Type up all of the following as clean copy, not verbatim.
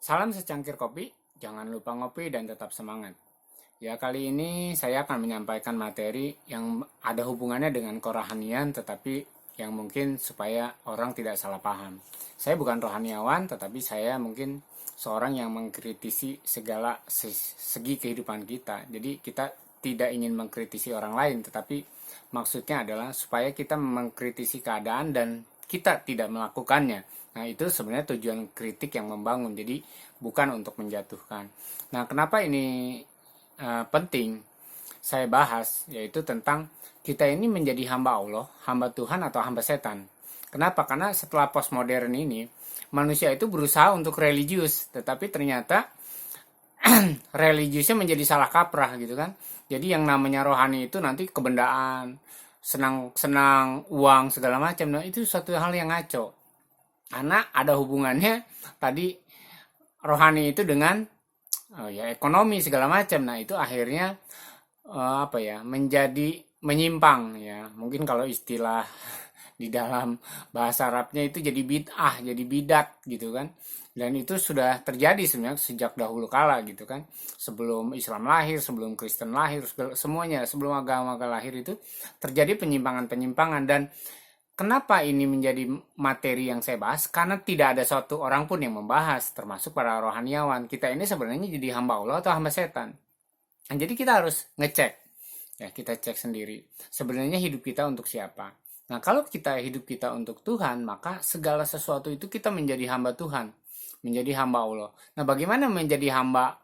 Salam secangkir kopi, jangan lupa ngopi dan tetap semangat. Ya, kali ini saya akan menyampaikan materi yang ada hubungannya dengan kerohanian, tetapi yang mungkin supaya orang tidak salah paham. Saya bukan rohaniawan, tetapi saya mungkin seorang yang mengkritisi segala segi kehidupan kita. Jadi kita tidak ingin mengkritisi orang lain, tetapi maksudnya adalah supaya kita mengkritisi keadaan dan kita tidak melakukannya. Nah, itu sebenarnya tujuan kritik yang membangun. Jadi bukan untuk menjatuhkan. Nah, kenapa ini penting saya bahas, yaitu tentang kita ini menjadi hamba Allah, hamba Tuhan atau hamba setan. Kenapa? Karena setelah postmodern ini, manusia itu berusaha untuk religius, tetapi ternyata religiusnya menjadi salah kaprah gitu kan. Jadi yang namanya rohani itu nanti kebendaan, senang-senang, uang segala macam. Nah, itu suatu hal yang ngaco. Karena ada hubungannya tadi rohani itu dengan ya ekonomi segala macam. Nah, itu akhirnya menjadi menyimpang ya. Mungkin kalau istilah di dalam bahasa Arabnya itu jadi bid'ah, jadi bidat gitu kan. Dan itu sudah terjadi sebenarnya sejak dahulu kala gitu kan. Sebelum Islam lahir, sebelum Kristen lahir, semuanya sebelum agama lahir itu terjadi penyimpangan-penyimpangan. Dan kenapa ini menjadi materi yang saya bahas? Karena tidak ada satu orang pun yang membahas, termasuk para rohaniawan. Kita ini sebenarnya jadi hamba Allah atau hamba setan. Nah, jadi kita harus ngecek. Ya, kita cek sendiri. Sebenarnya hidup kita untuk siapa? Nah, kalau kita hidup kita untuk Tuhan, maka segala sesuatu itu kita menjadi hamba Tuhan, menjadi hamba Allah. Nah, bagaimana menjadi hamba?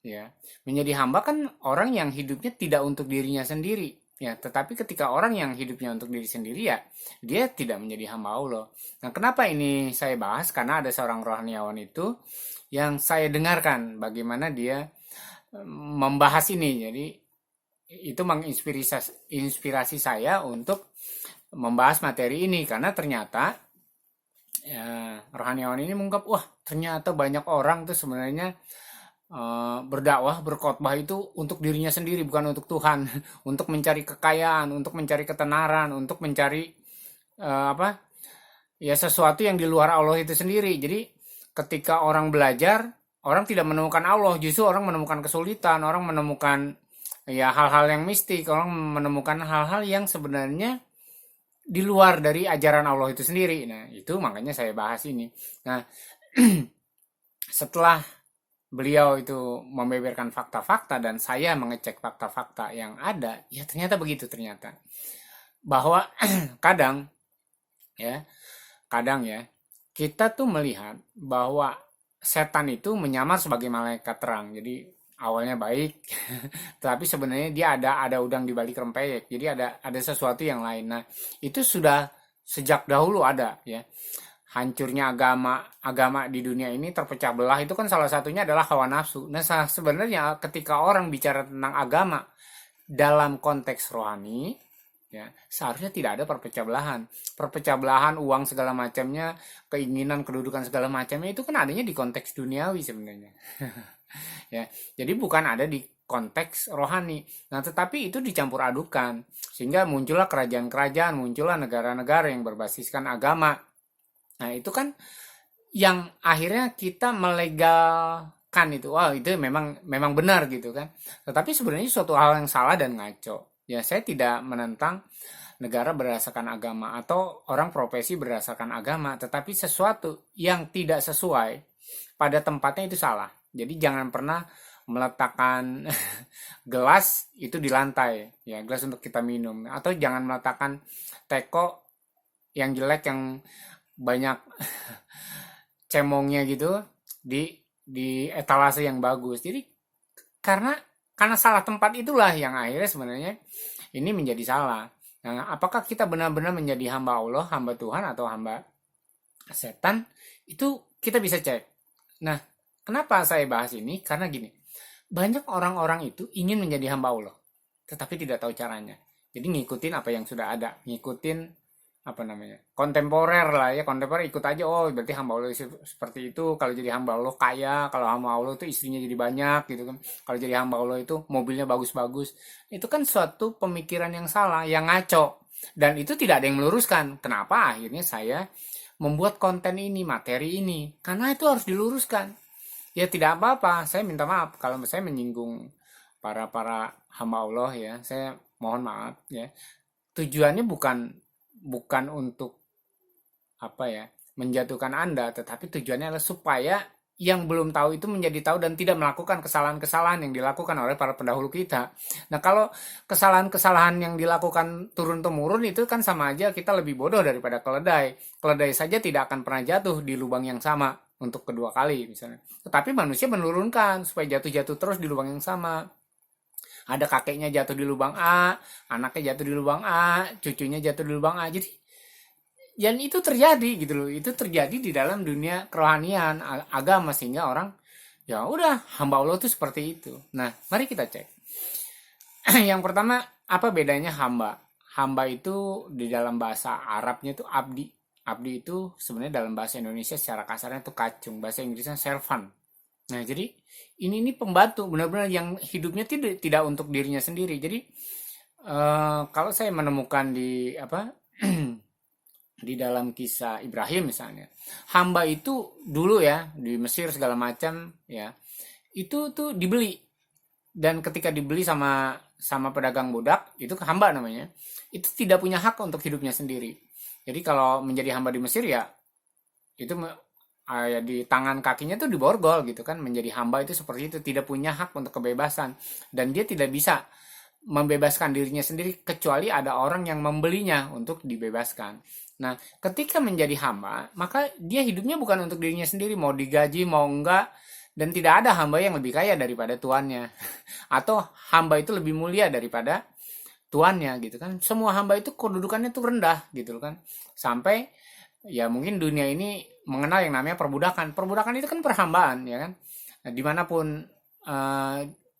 Ya, menjadi hamba kan orang yang hidupnya tidak untuk dirinya sendiri. Ya, tetapi ketika orang yang hidupnya untuk diri sendiri ya, dia tidak menjadi hamba Allah. Nah, kenapa ini saya bahas? Karena ada seorang rohaniawan itu yang saya dengarkan bagaimana dia membahas ini. Jadi itu menginspirasi saya untuk membahas materi ini karena ternyata ya, rohaniawan ini mengungkap, wah ternyata banyak orang tuh sebenarnya berdakwah, berkhotbah itu untuk dirinya sendiri, bukan untuk Tuhan, untuk mencari kekayaan, untuk mencari ketenaran, untuk mencari ya sesuatu yang di luar Allah itu sendiri. Jadi ketika orang belajar, orang tidak menemukan Allah, justru orang menemukan kesulitan, orang menemukan ya hal-hal yang mistik, orang menemukan hal-hal yang sebenarnya di luar dari ajaran Allah itu sendiri. Nah, itu makanya saya bahas ini. Nah, setelah beliau itu membeberkan fakta-fakta dan saya mengecek fakta-fakta yang ada, ya ternyata begitu ternyata. Bahwa kadang ya, kita tuh melihat bahwa setan itu menyamar sebagai malaikat terang. Jadi awalnya baik, tapi sebenarnya dia ada udang di balik rempeyek. Jadi ada sesuatu yang lain. Nah, itu sudah sejak dahulu ada ya. Hancurnya agama di dunia ini terpecah belah itu kan salah satunya adalah hawa nafsu. Nah, sebenarnya ketika orang bicara tentang agama dalam konteks rohani, ya seharusnya tidak ada perpecah belahan uang segala macamnya, keinginan kedudukan segala macamnya itu kan adanya di konteks duniawi sebenarnya. Ya, jadi bukan ada di konteks rohani. Nah, tetapi itu dicampur adukan sehingga muncullah kerajaan-kerajaan, muncullah negara-negara yang berbasiskan agama. Nah, itu kan yang akhirnya kita melegalkan itu. Wah, itu memang benar gitu kan. Tetapi sebenarnya suatu hal yang salah dan ngaco. Ya, saya tidak menentang negara berdasarkan agama atau orang profesi berdasarkan agama, tetapi sesuatu yang tidak sesuai pada tempatnya itu salah. Jadi jangan pernah meletakkan gelas itu di lantai, ya gelas untuk kita minum, atau jangan meletakkan teko yang jelek yang banyak cemongnya gitu di etalase yang bagus. Jadi karena salah tempat itulah yang akhirnya sebenarnya ini menjadi salah. Nah, apakah kita benar-benar menjadi hamba Allah, hamba Tuhan atau hamba setan? Itu kita bisa cek. Nah, kenapa saya bahas ini? Karena gini, banyak orang-orang itu ingin menjadi hamba Allah, tetapi tidak tahu caranya. Jadi ngikutin apa yang sudah ada, ngikutin kontemporer lah ya, kontemporer ikut aja. Oh, berarti hamba Allah seperti itu. Kalau jadi hamba Allah kaya, kalau hamba Allah itu istrinya jadi banyak gitu kan. Kalau jadi hamba Allah itu mobilnya bagus-bagus. Itu kan suatu pemikiran yang salah, yang ngaco. Dan itu tidak ada yang meluruskan. Kenapa akhirnya saya membuat konten ini, materi ini? Karena itu harus diluruskan. ya tidak apa-apa. Saya minta maaf kalau saya menyinggung para hamba Allah ya. Saya mohon maaf ya. Tujuannya bukan untuk apa ya, menjatuhkan Anda, tetapi tujuannya adalah supaya yang belum tahu itu menjadi tahu dan tidak melakukan kesalahan-kesalahan yang dilakukan oleh para pendahulu kita. Nah, kalau kesalahan-kesalahan yang dilakukan turun-temurun itu kan sama aja kita lebih bodoh daripada keledai. Keledai saja tidak akan pernah jatuh di lubang yang sama untuk kedua kali misalnya. Tetapi manusia menurunkan supaya jatuh-jatuh terus di lubang yang sama. Ada kakeknya jatuh di lubang A, anaknya jatuh di lubang A, cucunya jatuh di lubang A. Jadi dan itu terjadi gitu loh, itu terjadi di dalam dunia kerohanian agama, sehingga orang ya udah hamba Allah itu seperti itu. Nah, mari kita cek. Yang pertama, apa bedanya hamba? Hamba itu di dalam bahasa Arabnya itu abdi. Abdi itu sebenarnya dalam bahasa Indonesia secara kasarnya itu kacung, bahasa Inggrisnya servant. Nah, jadi ini pembantu benar-benar yang hidupnya tidak untuk dirinya sendiri. Jadi kalau saya menemukan di apa di dalam kisah Ibrahim misalnya, hamba itu dulu ya di Mesir segala macam ya, itu tuh dibeli, dan ketika dibeli sama pedagang budak itu hamba namanya, itu tidak punya hak untuk hidupnya sendiri. Jadi kalau menjadi hamba di Mesir ya itu ya di tangan kakinya tuh diborgol gitu kan. Menjadi hamba itu seperti itu, tidak punya hak untuk kebebasan, dan dia tidak bisa membebaskan dirinya sendiri kecuali ada orang yang membelinya untuk dibebaskan. Nah, ketika menjadi hamba, maka dia hidupnya bukan untuk dirinya sendiri, mau digaji mau enggak, dan tidak ada hamba yang lebih kaya daripada tuannya atau hamba itu lebih mulia daripada tuannya gitu kan. Semua hamba itu kedudukannya tuh rendah gitu kan. Sampai ya mungkin dunia ini mengenal yang namanya perbudakan. Perbudakan itu kan perhambaan ya kan. Nah, dimanapun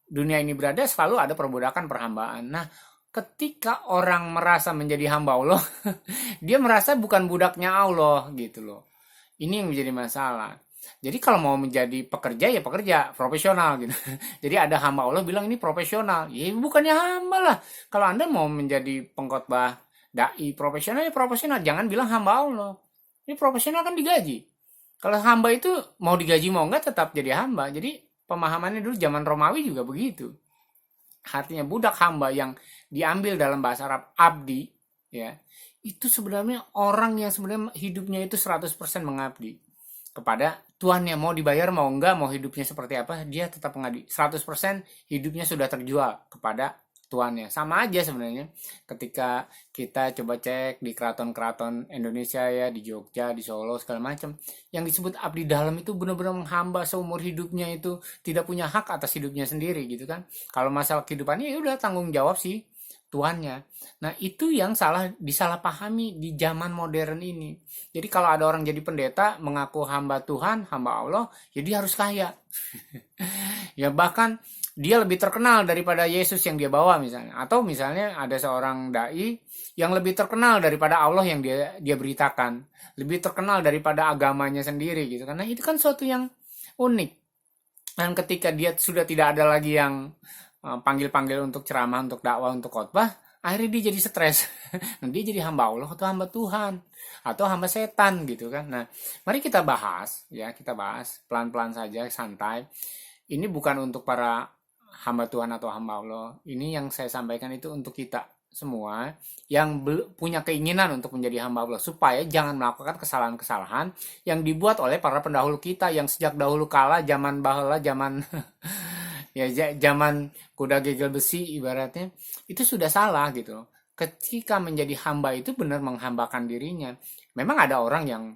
dunia ini berada selalu ada perbudakan, perhambaan. Nah, ketika orang merasa menjadi hamba Allah, dia merasa bukan budaknya Allah gitu loh. Ini yang menjadi masalah. Jadi kalau mau menjadi pekerja ya pekerja profesional gitu. Jadi ada hamba Allah bilang ini profesional. Ya bukannya hamba lah. Kalau Anda mau menjadi pengkhotbah dai profesional ya profesional. Jangan bilang hamba Allah. Ini profesional kan digaji. Kalau hamba itu mau digaji mau enggak tetap jadi hamba. Jadi pemahamannya dulu zaman Romawi juga begitu. Artinya budak, hamba yang diambil dalam bahasa Arab abdi ya, itu sebenarnya orang yang sebenarnya hidupnya itu 100% mengabdi kepada tuannya. Mau dibayar mau enggak, mau hidupnya seperti apa, dia tetap mengabdi. 100% hidupnya sudah terjual kepada tuannya. Sama aja sebenarnya ketika kita coba cek di keraton-keraton Indonesia ya, di Jogja, di Solo segala macam, yang disebut abdi dalam itu benar-benar menghamba seumur hidupnya, itu tidak punya hak atas hidupnya sendiri gitu kan. Kalau masalah kehidupannya ya udah tanggung jawab sih tuannya. Nah, itu yang disalahpahami di zaman modern ini. Jadi kalau ada orang jadi pendeta mengaku hamba Tuhan, hamba Allah, ya dia harus kaya. Ya bahkan dia lebih terkenal daripada Yesus yang dia bawa misalnya. Atau misalnya ada seorang dai yang lebih terkenal daripada Allah yang dia beritakan, lebih terkenal daripada agamanya sendiri gitu. Karena itu kan suatu yang unik. Dan ketika dia sudah tidak ada lagi yang panggil-panggil untuk ceramah, untuk dakwah, untuk khotbah, akhirnya dia jadi stres. Nah, dia jadi hamba Allah atau hamba Tuhan atau hamba setan gitu kan. Nah, mari kita bahas ya, kita bahas pelan-pelan saja, santai. Ini bukan untuk para hamba Tuhan atau hamba Allah. Ini yang saya sampaikan itu untuk kita semua yang punya keinginan untuk menjadi hamba Allah, supaya jangan melakukan kesalahan-kesalahan yang dibuat oleh para pendahulu kita yang sejak dahulu kala, zaman bahula, zaman ya zaman kuda gegel besi ibaratnya, itu sudah salah gitu. Ketika menjadi hamba itu benar menghambakan dirinya. Memang ada orang yang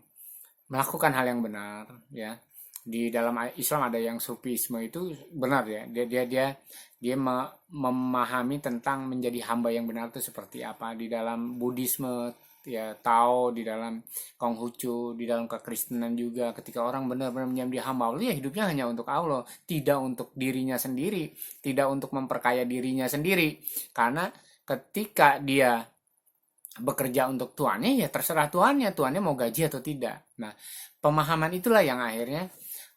melakukan hal yang benar ya. Di dalam Islam ada yang sufisme, itu benar ya. Dia memahami tentang menjadi hamba yang benar itu seperti apa. Di dalam Buddhisme ya, Tao, di dalam Konghucu, di dalam kekristenan juga, ketika orang benar-benar menjadi hamba Allah ya hidupnya hanya untuk Allah, tidak untuk dirinya sendiri, tidak untuk memperkaya dirinya sendiri. Karena ketika dia bekerja untuk tuannya ya terserah tuannya mau gaji atau tidak. Nah, pemahaman itulah yang akhirnya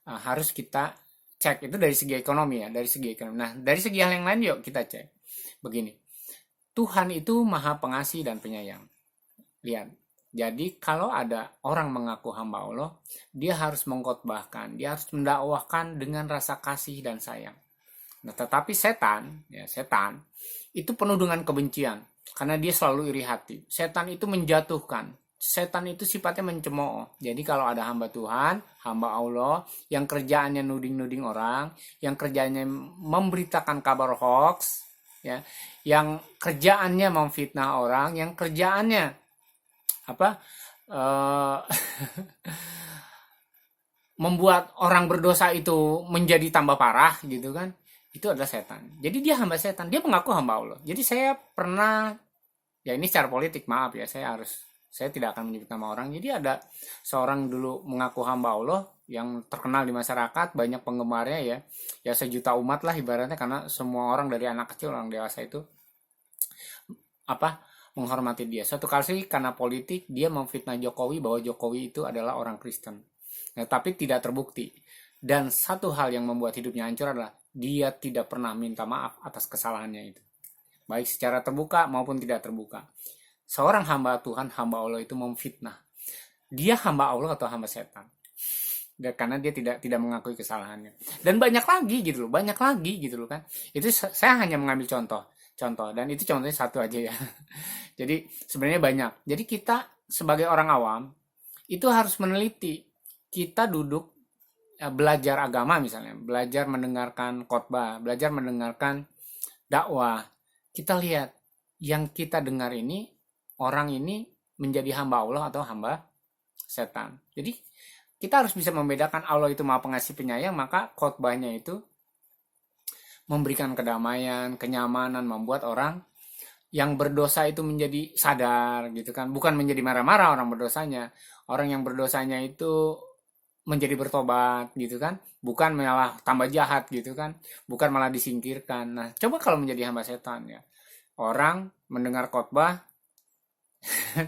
harus kita cek. Itu dari segi ekonomi ya, dari segi ekonomi. Nah, dari segi hal yang lain yuk kita cek. Begini, Tuhan itu maha pengasih dan penyayang. Lihat, Jadi kalau ada orang mengaku hamba Allah, dia harus mengkhotbahkan, dia harus mendakwahkan dengan rasa kasih dan sayang. Nah, tetapi setan, ya setan itu penuh dengan kebencian karena dia selalu iri hati. Setan itu menjatuhkan. Setan itu sifatnya mencemooh. Jadi kalau ada hamba Tuhan, hamba Allah yang kerjaannya nuding-nuding orang, yang kerjaannya memberitakan kabar hoax, ya, yang kerjaannya memfitnah orang, yang kerjaannya apa? eh membuat orang berdosa itu menjadi tambah parah gitu kan, itu adalah setan. Jadi dia hamba setan, dia mengaku hamba Allah. Jadi saya pernah, ya ini secara politik, maaf ya, saya tidak akan menyebut nama orang. Jadi ada seorang dulu mengaku hamba Allah yang terkenal di masyarakat, banyak penggemarnya ya, ya sejuta umat lah ibaratnya, karena semua orang dari anak kecil orang dewasa itu apa menghormati dia. Suatu kali karena politik dia memfitnah Jokowi bahwa Jokowi itu adalah orang Kristen. Nah, tapi tidak terbukti. Dan satu hal yang membuat hidupnya hancur adalah dia tidak pernah minta maaf atas kesalahannya itu. Baik secara terbuka maupun tidak terbuka. Seorang hamba Tuhan, hamba Allah itu memfitnah. Dia hamba Allah atau hamba setan? Dan karena dia tidak mengakui kesalahannya. Dan banyak lagi gitu loh, banyak lagi gitu loh kan. Itu saya hanya mengambil contoh dan itu contohnya satu aja ya. Jadi sebenarnya banyak. Jadi kita sebagai orang awam itu harus meneliti. Kita duduk belajar agama misalnya, belajar mendengarkan khotbah, belajar mendengarkan dakwah. Kita lihat yang kita dengar ini, orang ini menjadi hamba Allah atau hamba setan. Jadi kita harus bisa membedakan. Allah itu Maha Pengasih Penyayang, maka khotbahnya itu memberikan kedamaian, kenyamanan, membuat orang yang berdosa itu menjadi sadar gitu kan, bukan menjadi marah-marah orang berdosanya. Orang yang berdosanya itu menjadi bertobat gitu kan, bukan malah tambah jahat gitu kan, bukan malah disingkirkan. Nah, coba kalau menjadi hamba setan ya, orang mendengar khotbah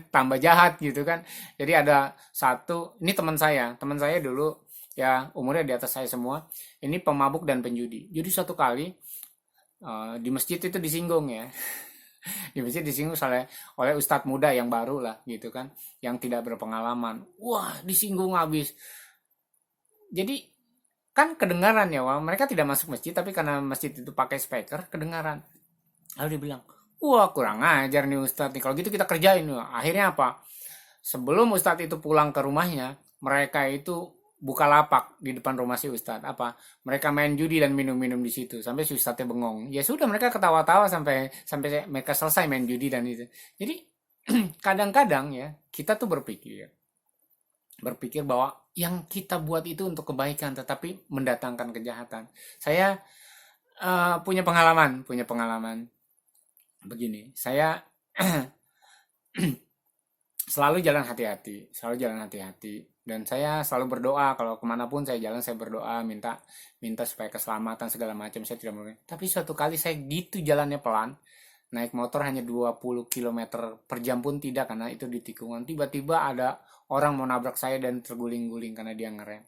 tambah jahat gitu kan. Jadi ada satu, ini teman saya dulu ya, umurnya di atas saya semua, ini pemabuk dan penjudi. Jadi satu kali di masjid itu disinggung ya, di masjid disinggung oleh ustadz muda yang baru lah gitu kan, yang tidak berpengalaman. Wah, disinggung habis. Jadi kan kedengaran ya, wah, mereka tidak masuk masjid tapi karena masjid itu pakai speaker kedengaran. Lalu dia bilang, wah kurang ajar nih ustadz nih, kalau gitu kita kerjain. Akhirnya apa, sebelum ustadz itu pulang ke rumahnya, mereka itu buka lapak di depan rumah si ustadz. Apa, mereka main judi dan minum-minum di situ sampai si ustadznya bengong. Ya sudah, mereka ketawa-tawa sampai mereka selesai main judi dan itu. Jadi kadang-kadang ya kita tuh berpikir bahwa yang kita buat itu untuk kebaikan tetapi mendatangkan kejahatan. Saya punya pengalaman begini. Saya selalu jalan hati-hati, dan saya selalu berdoa kalau kemanapun saya jalan, saya berdoa minta supaya keselamatan segala macam. Saya tidak mungkin. Tapi suatu kali saya gitu jalannya pelan, naik motor hanya 20 km per jam pun tidak, karena itu di tikungan. Tiba-tiba ada orang mau nabrak saya dan terguling-guling karena dia ngerem.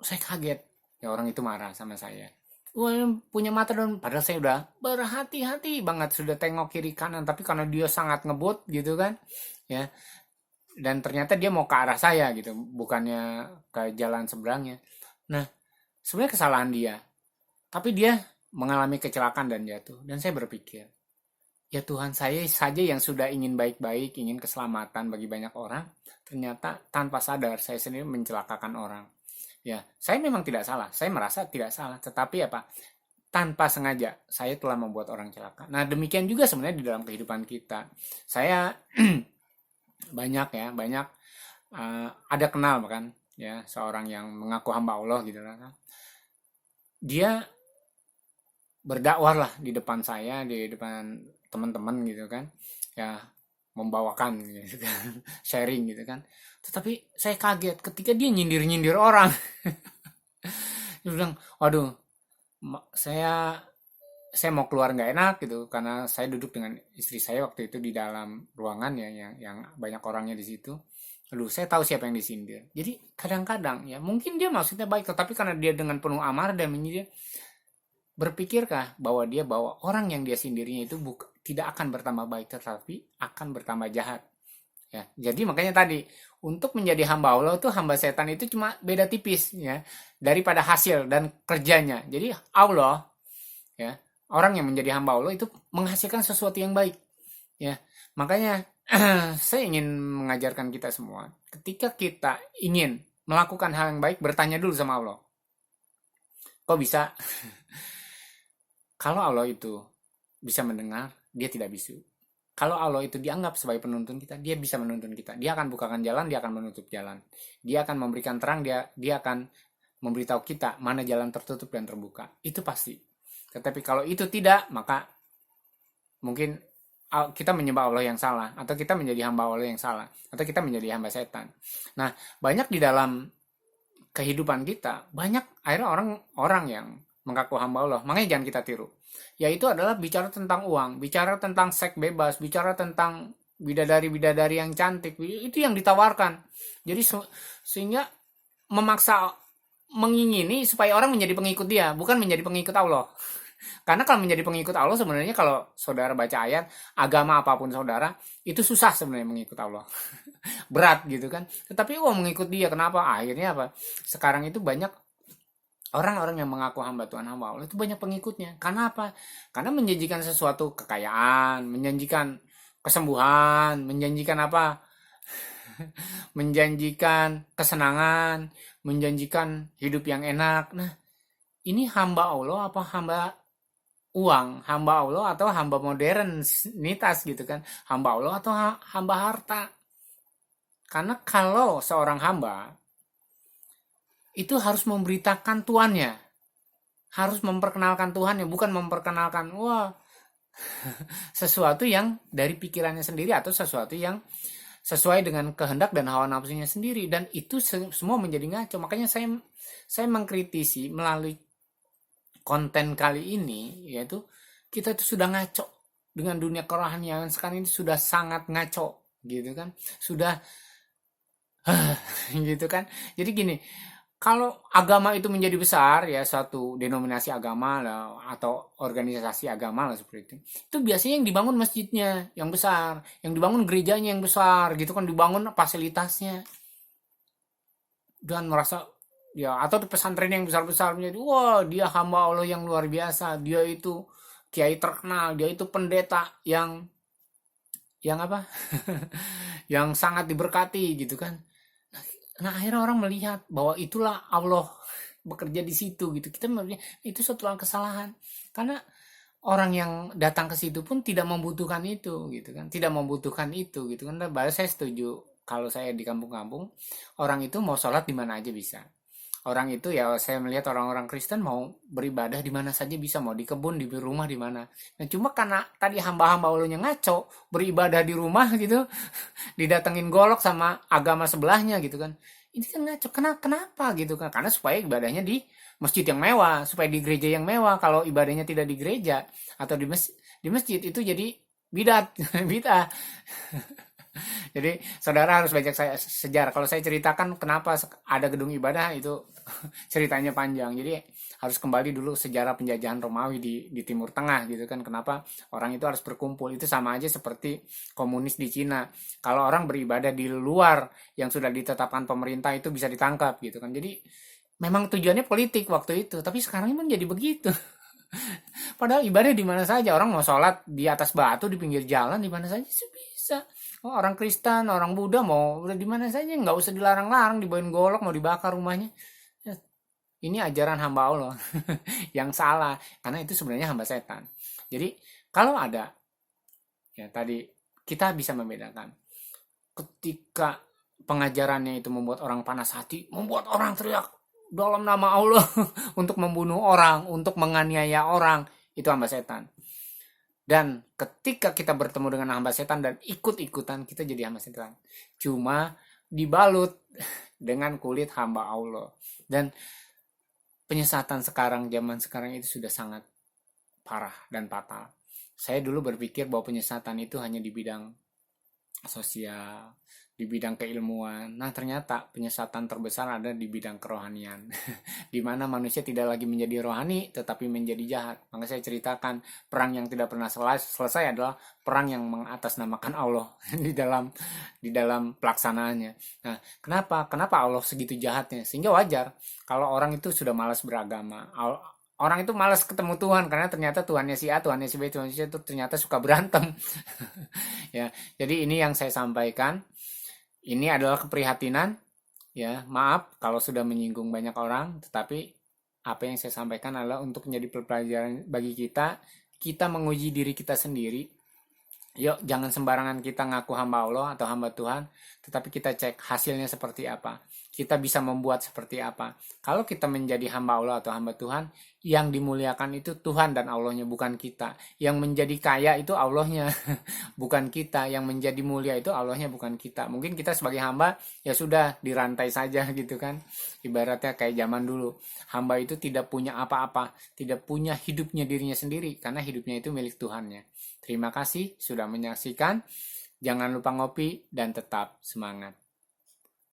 Saya kaget. Ya orang itu marah sama saya. Wah, punya mata dong. Padahal saya udah berhati-hati banget, sudah tengok kiri kanan, tapi karena dia sangat ngebut gitu kan. Ya. Dan ternyata dia mau ke arah saya gitu, bukannya ke jalan seberangnya. Nah, sebenarnya kesalahan dia. Tapi dia mengalami kecelakaan dan jatuh. Dan saya berpikir, ya Tuhan, saya saja yang sudah ingin baik-baik, ingin keselamatan bagi banyak orang, ternyata tanpa sadar saya sendiri mencelakakan orang. Ya, saya memang tidak salah, saya merasa tidak salah, tetapi apa? Tanpa sengaja saya telah membuat orang celaka. Nah, demikian juga sebenarnya di dalam kehidupan kita. Saya banyak ada kenal kan, ya seorang yang mengaku hamba Allah gitu kan. Dia berdakwah lah di depan saya, di depan teman-teman gitu kan, ya membawakan gitu kan, sharing gitu kan. Tetapi saya kaget ketika dia nyindir orang. Dia bilang, waduh, saya mau keluar nggak enak gitu, karena saya duduk dengan istri saya waktu itu di dalam ruangan ya, yang banyak orangnya di situ. Aduh, saya tahu siapa yang disindir. Jadi kadang-kadang ya mungkin dia maksudnya baik, tetapi karena dia dengan penuh amarah dan menyindir, berpikirkah bahwa orang yang dia sendirinya itu tidak akan bertambah baik, tetapi akan bertambah jahat. Ya, jadi makanya tadi untuk menjadi hamba Allah itu hamba setan itu cuma beda tipis ya daripada hasil dan kerjanya. Jadi Allah ya orang yang menjadi hamba Allah itu menghasilkan sesuatu yang baik ya. Makanya saya ingin mengajarkan kita semua ketika kita ingin melakukan hal yang baik bertanya dulu sama Allah. Kok bisa? Kalau Allah itu bisa mendengar, dia tidak bisu. Kalau Allah itu dianggap sebagai penuntun kita, dia bisa menuntun kita. Dia akan bukakan jalan, dia akan menutup jalan. Dia akan memberikan terang, dia akan memberitahu kita mana jalan tertutup dan terbuka. Itu pasti. Tetapi kalau itu tidak, maka mungkin kita menyembah Allah yang salah, atau kita menjadi hamba Allah yang salah, atau kita menjadi hamba setan. Nah, banyak di dalam kehidupan kita, banyak akhirnya orang-orang yang mengaku hamba Allah. Makanya jangan kita tiru. Yaitu adalah bicara tentang uang, bicara tentang seks bebas, bicara tentang bidadari-bidadari yang cantik. Itu yang ditawarkan. Jadi sehingga memaksa mengingini supaya orang menjadi pengikut dia, bukan menjadi pengikut Allah. Karena kalau menjadi pengikut Allah sebenarnya kalau saudara baca ayat, agama apapun saudara, itu susah sebenarnya mengikut Allah. Berat gitu kan. Tetapi mengikut dia, kenapa? Akhirnya apa? Sekarang itu banyak orang-orang yang mengaku hamba Tuhan hamba Allah itu banyak pengikutnya. Karena apa? Karena menjanjikan sesuatu kekayaan, menjanjikan kesembuhan, menjanjikan apa? Menjanjikan kesenangan, menjanjikan hidup yang enak. Nah, ini hamba Allah apa hamba uang, hamba Allah atau hamba modernitas gitu kan, hamba Allah atau hamba harta. Karena kalau seorang hamba itu harus memberitakan tuannya, harus memperkenalkan Tuhannya, bukan memperkenalkan sesuatu yang dari pikirannya sendiri atau sesuatu yang sesuai dengan kehendak dan hawa nafsunya sendiri, dan itu semua menjadi ngaco. Makanya saya mengkritisi melalui konten kali ini, yaitu kita itu sudah ngaco dengan dunia kerohanian sekarang ini, sudah sangat ngaco gitu kan, sudah gitu kan. Jadi gini, kalau agama itu menjadi besar ya, satu denominasi agama lah atau organisasi agama lah seperti itu biasanya yang dibangun masjidnya yang besar, yang dibangun gerejanya yang besar gitu kan, dibangun fasilitasnya, dan merasa ya, atau pesantren yang besar-besar menjadi dia hamba Allah yang luar biasa, dia itu kiai terkenal, dia itu pendeta yang apa yang sangat diberkati gitu kan. Nah, akhirnya orang melihat bahwa itulah Allah bekerja di situ gitu. Kita melihat itu suatu kesalahan. Karena orang yang datang ke situ pun tidak membutuhkan itu gitu kan. Tidak membutuhkan itu gitu kan. Bahkan saya setuju kalau saya di kampung-kampung, orang itu mau sholat di mana aja bisa. Orang itu ya, saya melihat orang-orang Kristen mau beribadah di mana saja bisa, mau di kebun, di rumah, di mana. Nah, cuma karena tadi hamba-hamba Allahnya ngaco, beribadah di rumah gitu, didatengin golok sama agama sebelahnya gitu kan. Ini kan ngaco. Kenapa gitu kan? Karena supaya ibadahnya di masjid yang mewah, supaya di gereja yang mewah. Kalau ibadahnya tidak di gereja atau di masjid itu jadi bidat, bid'ah. Jadi saudara harus baca sejarah. Kalau saya ceritakan kenapa ada gedung ibadah itu ceritanya panjang. Jadi harus kembali dulu sejarah penjajahan Romawi di Timur Tengah gitu kan. Kenapa orang itu harus berkumpul. Itu sama aja seperti komunis di Cina. Kalau orang beribadah di luar yang sudah ditetapkan pemerintah itu bisa ditangkap gitu kan. Jadi memang tujuannya politik waktu itu. Tapi sekarang ini menjadi begitu. Padahal ibadah di mana saja. Orang mau sholat di atas batu, di pinggir jalan, di mana saja bisa. Orang Kristen, orang Buddha mau udah di mana saja, nggak usah dilarang-larang, dibawain golok, mau dibakar rumahnya. Ya, ini ajaran hamba Allah yang salah, karena itu sebenarnya hamba setan. Jadi kalau ada, ya tadi kita bisa membedakan. Ketika pengajarannya itu membuat orang panas hati, membuat orang teriak dalam nama Allah untuk membunuh orang, untuk menganiaya orang, itu hamba setan. Dan ketika kita bertemu dengan hamba setan dan ikut-ikutan, kita jadi hamba setan. Cuma dibalut dengan kulit hamba Allah. Dan penyesatan sekarang, zaman sekarang itu sudah sangat parah dan fatal. Saya dulu berpikir bahwa penyesatan itu hanya di bidang sosial, di bidang keilmuan. Nah, ternyata penyesatan terbesar ada di bidang kerohanian, di mana manusia tidak lagi menjadi rohani, tetapi menjadi jahat. Maka saya ceritakan perang yang tidak pernah selesai adalah perang yang mengatasnamakan Allah di dalam pelaksanaannya. Nah, kenapa? Kenapa Allah segitu jahatnya? Sehingga wajar kalau orang itu sudah malas beragama. Orang itu malas ketemu Tuhan karena ternyata Tuhannya si A, Tuhannya si B, Tuhannya si C itu ternyata suka berantem. Ya, jadi ini yang saya sampaikan. Ini adalah keprihatinan, ya. Maaf kalau sudah menyinggung banyak orang, tetapi apa yang saya sampaikan adalah untuk menjadi pelajaran bagi kita, kita menguji diri kita sendiri. Yuk, jangan sembarangan kita ngaku hamba Allah atau hamba Tuhan, tetapi kita cek hasilnya seperti apa. Kita bisa membuat seperti apa. Kalau kita menjadi hamba Allah atau hamba Tuhan, yang dimuliakan itu Tuhan dan Allahnya, bukan kita. Yang menjadi kaya itu Allahnya, bukan kita. Yang menjadi mulia itu Allahnya, bukan kita. Mungkin kita sebagai hamba, ya sudah dirantai saja gitu kan. Ibaratnya kayak zaman dulu. Hamba itu tidak punya apa-apa, tidak punya hidupnya dirinya sendiri, karena hidupnya itu milik Tuhannya. Terima kasih sudah menyaksikan. Jangan lupa ngopi dan tetap semangat.